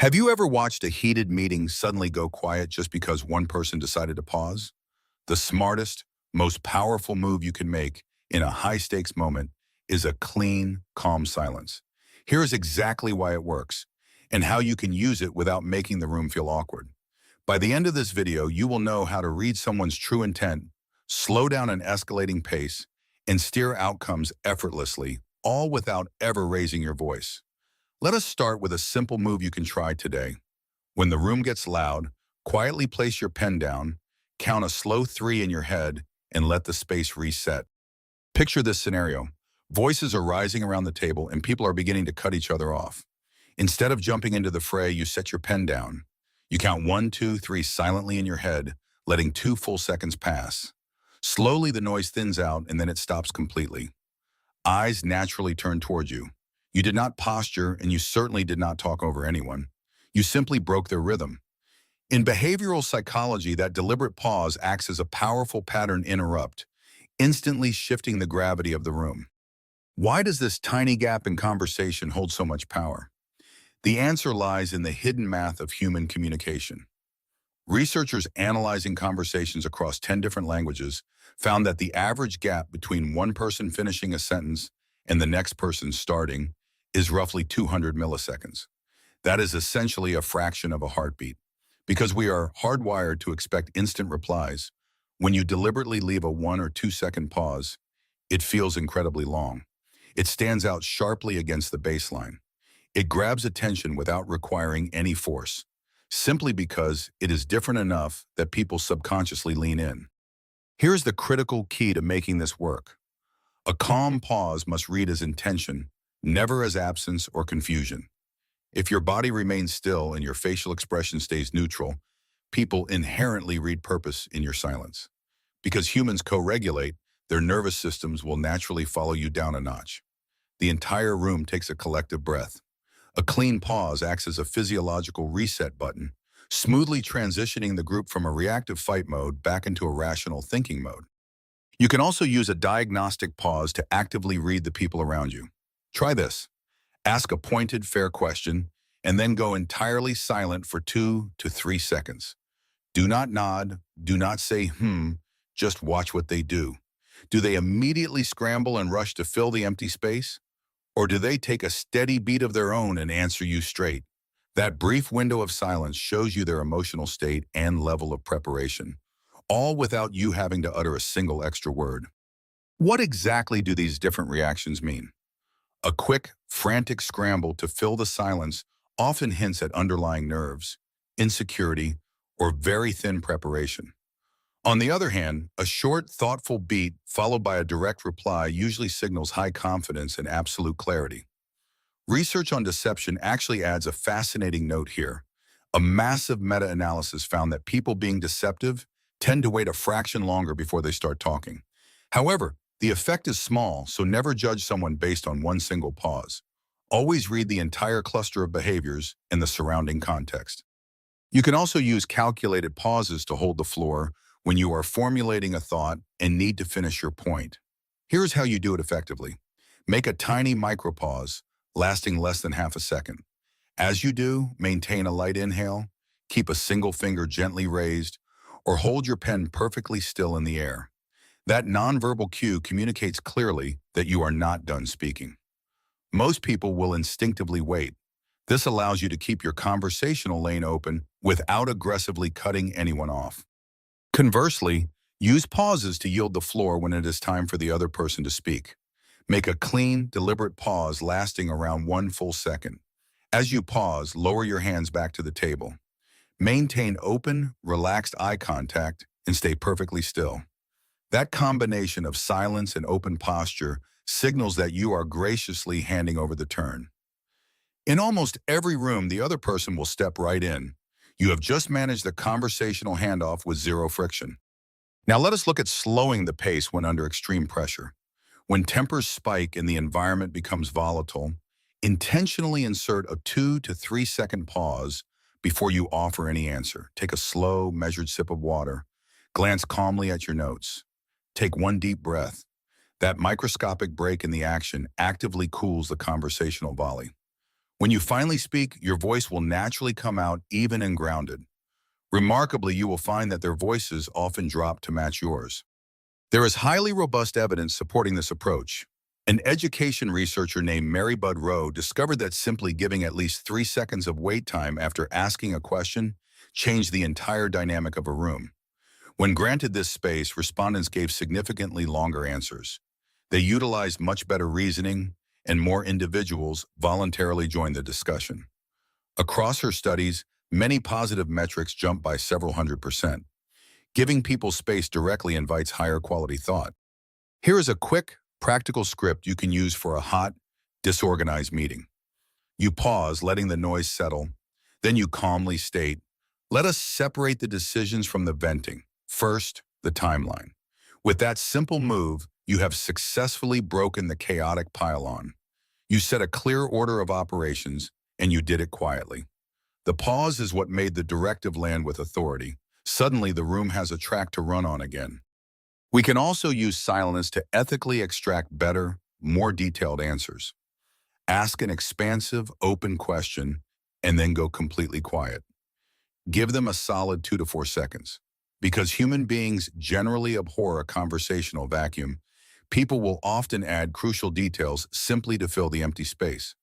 Have you ever watched a heated meeting suddenly go quiet just because one person decided to pause? The smartest, most powerful move you can make in a high-stakes moment is a clean, calm silence. Here is exactly why it works and how you can use it without making the room feel awkward. By the end of this video, you will know how to read someone's true intent, slow down an escalating pace, and steer outcomes effortlessly, all without ever raising your voice. Let us start with a simple move you can try today. When the room gets loud, quietly place your pen down, count a slow 3 in your head, and let the space reset. Picture this scenario. Voices are rising around the table and people are beginning to cut each other off. Instead of jumping into the fray, you set your pen down. You count 1, 2, 3 silently in your head, letting 2 full seconds pass. Slowly the noise thins out and then it stops completely. Eyes naturally turn toward you. You did not posture and you certainly did not talk over anyone. You simply broke their rhythm. In behavioral psychology, that deliberate pause acts as a powerful pattern interrupt, instantly shifting the gravity of the room. Why does this tiny gap in conversation hold so much power? The answer lies in the hidden math of human communication. Researchers analyzing conversations across 10 different languages found that the average gap between one person finishing a sentence and the next person starting is roughly 200 milliseconds. That is essentially a fraction of a heartbeat. Because we are hardwired to expect instant replies, when you deliberately leave a 1 or 2 second pause, it feels incredibly long. It stands out sharply against the baseline. It grabs attention without requiring any force, simply because it is different enough that people subconsciously lean in. Here's the critical key to making this work. A calm pause must read as intention, never as absence or confusion. If your body remains still and your facial expression stays neutral, people inherently read purpose in your silence. Because humans co-regulate, their nervous systems will naturally follow you down a notch. The entire room takes a collective breath. A clean pause acts as a physiological reset button, smoothly transitioning the group from a reactive fight mode back into a rational thinking mode. You can also use a diagnostic pause to actively read the people around you. Try this. Ask a pointed, fair question, and then go entirely silent for 2 to 3 seconds. Do not nod, do not say, just watch what they do. Do they immediately scramble and rush to fill the empty space? Or do they take a steady beat of their own and answer you straight? That brief window of silence shows you their emotional state and level of preparation, all without you having to utter a single extra word. What exactly do these different reactions mean? A quick, frantic scramble to fill the silence often hints at underlying nerves, insecurity, or very thin preparation. On the other hand, a short, thoughtful beat followed by a direct reply usually signals high confidence and absolute clarity. Research on deception actually adds a fascinating note here. A massive meta-analysis found that people being deceptive tend to wait a fraction longer before they start talking. However, the effect is small, so never judge someone based on one single pause. Always read the entire cluster of behaviors and the surrounding context. You can also use calculated pauses to hold the floor when you are formulating a thought and need to finish your point. Here's how you do it effectively. Make a tiny micropause, lasting less than half a second. As you do, maintain a light inhale, keep a single finger gently raised, or hold your pen perfectly still in the air. That nonverbal cue communicates clearly that you are not done speaking. Most people will instinctively wait. This allows you to keep your conversational lane open without aggressively cutting anyone off. Conversely, use pauses to yield the floor when it is time for the other person to speak. Make a clean, deliberate pause lasting around 1 full second. As you pause, lower your hands back to the table. Maintain open, relaxed eye contact and stay perfectly still. That combination of silence and open posture signals that you are graciously handing over the turn. In almost every room, the other person will step right in. You have just managed the conversational handoff with zero friction. Now let us look at slowing the pace when under extreme pressure. When tempers spike and the environment becomes volatile, intentionally insert a 2 to 3 second pause before you offer any answer. Take a slow, measured sip of water. Glance calmly at your notes. Take 1 deep breath. That microscopic break in the action actively cools the conversational volley. When you finally speak, your voice will naturally come out even and grounded. Remarkably, you will find that their voices often drop to match yours. There is highly robust evidence supporting this approach. An education researcher named Budd Rowe discovered that simply giving at least 3 seconds of wait time after asking a question changed the entire dynamic of a room. When granted this space, respondents gave significantly longer answers. They utilized much better reasoning, and more individuals voluntarily joined the discussion. Across her studies, many positive metrics jumped by several 100%. Giving people space directly invites higher quality thought. Here is a quick, practical script you can use for a hot, disorganized meeting. You pause, letting the noise settle. Then you calmly state, "Let us separate the decisions from the venting. First, the timeline." With that simple move, you have successfully broken the chaotic pile-on. You set a clear order of operations, and you did it quietly. The pause is what made the directive land with authority. Suddenly, the room has a track to run on again. We can also use silence to ethically extract better, more detailed answers. Ask an expansive, open question, and then go completely quiet. Give them a solid 2 to 4 seconds. Because human beings generally abhor a conversational vacuum, people will often add crucial details simply to fill the empty space.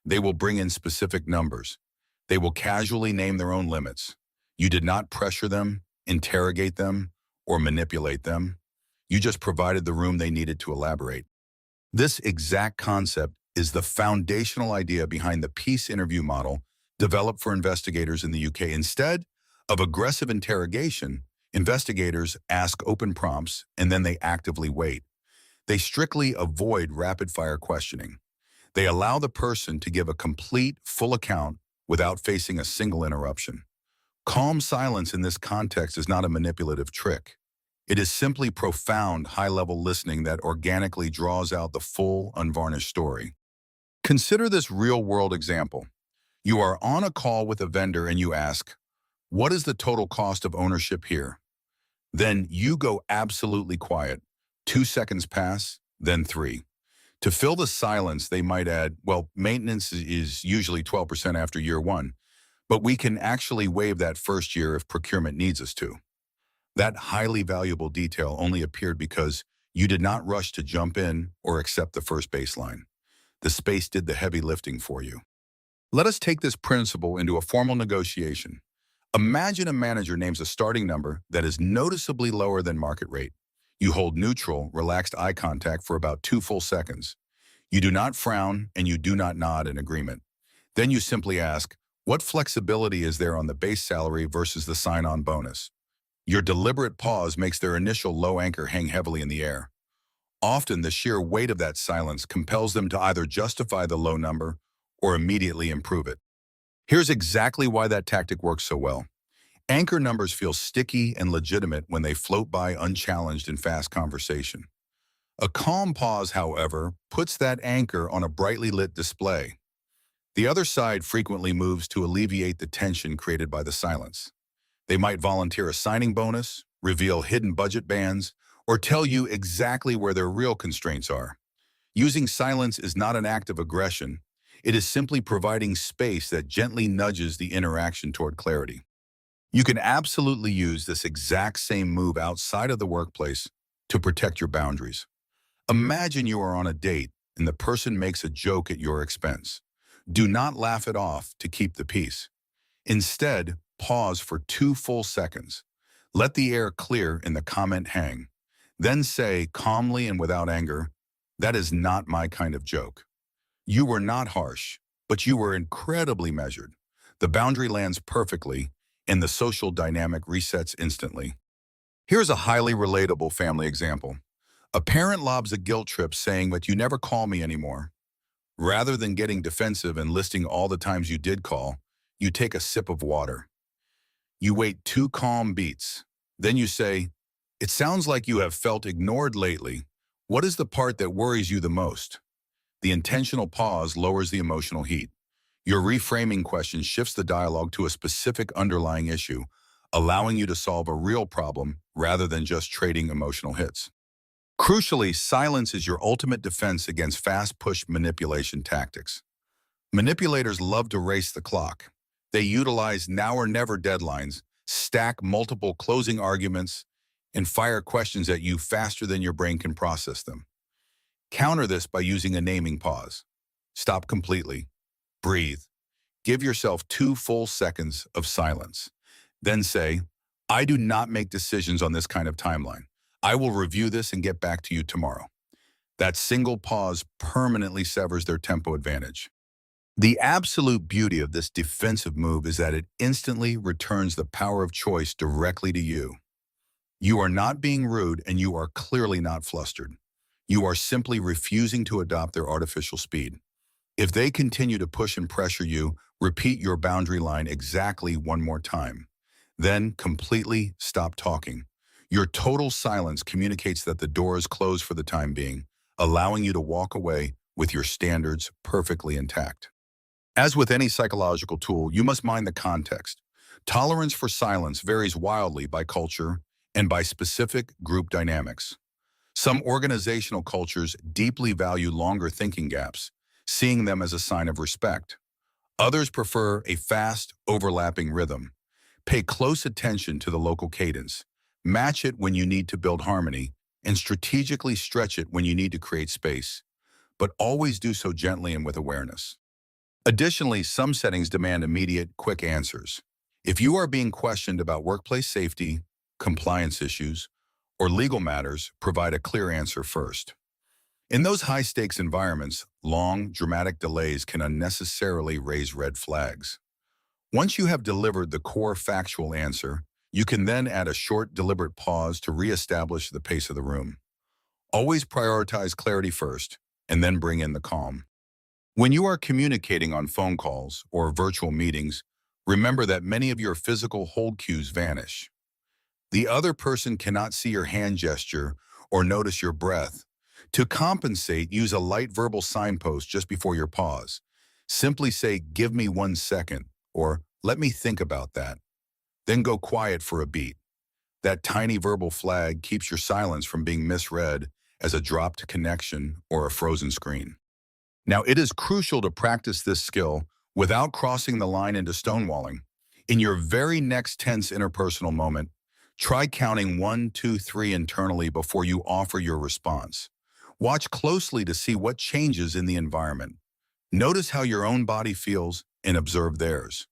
They will bring in specific numbers. They will casually name their own limits. You did not pressure them, interrogate them, or manipulate them. You just provided the room they needed to elaborate. This exact concept is the foundational idea behind the peace interview model developed for investigators in the UK. Instead of aggressive interrogation, investigators ask open prompts and then they actively wait. They strictly avoid rapid-fire questioning. They allow the person to give a complete, full account without facing a single interruption. Calm silence in this context is not a manipulative trick. It is simply profound, high-level listening that organically draws out the full, unvarnished story. Consider this real-world example. You are on a call with a vendor and you ask, "What is the total cost of ownership here?" Then you go absolutely quiet. 2 seconds pass, then 3. To fill the silence, they might add, "Well, maintenance is usually 12% after year 1, but we can actually waive that first year if procurement needs us to." That highly valuable detail only appeared because you did not rush to jump in or accept the first baseline. The space did the heavy lifting for you. Let us take this principle into a formal negotiation. Imagine a manager names a starting number that is noticeably lower than market rate. You hold neutral, relaxed eye contact for about 2 full seconds. You do not frown and you do not nod in agreement. Then you simply ask, "What flexibility is there on the base salary versus the sign-on bonus?" Your deliberate pause makes their initial low anchor hang heavily in the air. Often, the sheer weight of that silence compels them to either justify the low number or immediately improve it. Here's exactly why that tactic works so well. Anchor numbers feel sticky and legitimate when they float by unchallenged in fast conversation. A calm pause, however, puts that anchor on a brightly lit display. The other side frequently moves to alleviate the tension created by the silence. They might volunteer a signing bonus, reveal hidden budget bands, or tell you exactly where their real constraints are. Using silence is not an act of aggression. It is simply providing space that gently nudges the interaction toward clarity. You can absolutely use this exact same move outside of the workplace to protect your boundaries. Imagine you are on a date and the person makes a joke at your expense. Do not laugh it off to keep the peace. Instead, pause for 2 full seconds. Let the air clear and the comment hang. Then say, calmly and without anger, "That is not my kind of joke." You were not harsh, but you were incredibly measured. The boundary lands perfectly, and the social dynamic resets instantly. Here's a highly relatable family example. A parent lobs a guilt trip saying that you never call me anymore. Rather than getting defensive and listing all the times you did call, you take a sip of water. You wait 2 calm beats. Then you say, "It sounds like you have felt ignored lately. What is the part that worries you the most?" The intentional pause lowers the emotional heat. Your reframing question shifts the dialogue to a specific underlying issue, allowing you to solve a real problem rather than just trading emotional hits. Crucially, silence is your ultimate defense against fast-push manipulation tactics. Manipulators love to race the clock. They utilize now or never deadlines, stack multiple closing arguments, and fire questions at you faster than your brain can process them. Counter this by using a naming pause. Stop completely. Breathe. Give yourself 2 full seconds of silence. Then say, I do not make decisions on this kind of timeline. I will review this and get back to you tomorrow. That single pause permanently severs their tempo advantage. The absolute beauty of this defensive move is that it instantly returns the power of choice directly to you. You are not being rude and you are clearly not flustered. You are simply refusing to adopt their artificial speed. If they continue to push and pressure you, repeat your boundary line exactly one more time. Then completely stop talking. Your total silence communicates that the door is closed for the time being, allowing you to walk away with your standards perfectly intact. As with any psychological tool, you must mind the context. Tolerance for silence varies wildly by culture and by specific group dynamics. Some organizational cultures deeply value longer thinking gaps, seeing them as a sign of respect. Others prefer a fast, overlapping rhythm. Pay close attention to the local cadence. Match it when you need to build harmony, and strategically stretch it when you need to create space. But always do so gently and with awareness. Additionally, some settings demand immediate, quick answers. If you are being questioned about workplace safety, compliance issues, or legal matters, provide a clear answer first. In those high-stakes environments, long, dramatic delays can unnecessarily raise red flags. Once you have delivered the core factual answer, you can then add a short, deliberate pause to reestablish the pace of the room. Always prioritize clarity first, and then bring in the calm. When you are communicating on phone calls or virtual meetings, remember that many of your physical hold cues vanish. The other person cannot see your hand gesture or notice your breath. To compensate, use a light verbal signpost just before your pause. Simply say, "Give me 1 second," or "Let me think about that." Then go quiet for a beat. That tiny verbal flag keeps your silence from being misread as a dropped connection or a frozen screen. Now, it is crucial to practice this skill without crossing the line into stonewalling. In your very next tense interpersonal moment, try counting 1, 2, 3 internally before you offer your response. Watch closely to see what changes in the environment. Notice how your own body feels and observe theirs.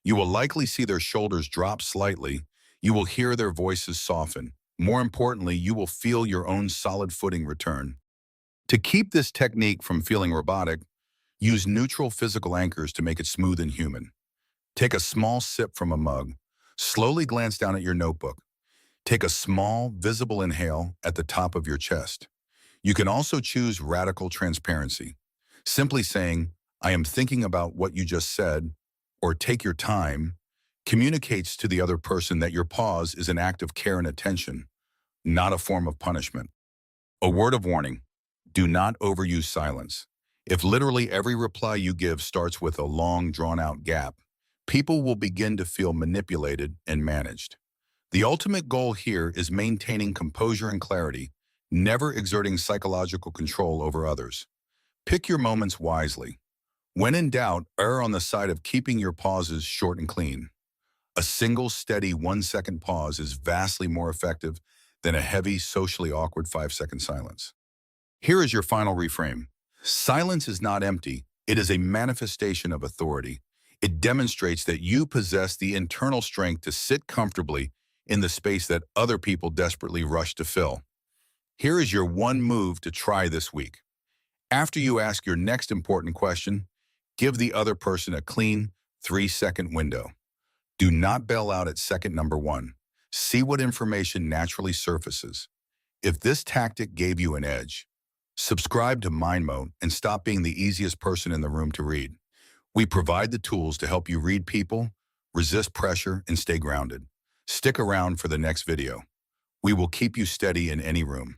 You will likely see their shoulders drop slightly. You will hear their voices soften. More importantly, you will feel your own solid footing return. To keep this technique from feeling robotic, use neutral physical anchors to make it smooth and human. Take a small sip from a mug. Slowly glance down at your notebook. Take a small, visible inhale at the top of your chest. You can also choose radical transparency. Simply saying, "I am thinking about what you just said," or "Take your time," communicates to the other person that your pause is an act of care and attention, not a form of punishment. A word of warning: do not overuse silence. If literally every reply you give starts with a long, drawn-out gap, people will begin to feel manipulated and managed. The ultimate goal here is maintaining composure and clarity, never exerting psychological control over others. Pick your moments wisely. When in doubt, err on the side of keeping your pauses short and clean. A single, steady 1-second pause is vastly more effective than a heavy, socially awkward 5-second silence. Here is your final reframe. Silence is not empty. It is a manifestation of authority. It demonstrates that you possess the internal strength to sit comfortably in the space that other people desperately rush to fill. Here is your one move to try this week. After you ask your next important question, give the other person a clean 3-second window. Do not bail out at second number 1. See what information naturally surfaces. If this tactic gave you an edge, subscribe to Mind Mode and stop being the easiest person in the room to read. We provide the tools to help you read people, resist pressure, and stay grounded. Stick around for the next video. We will keep you steady in any room.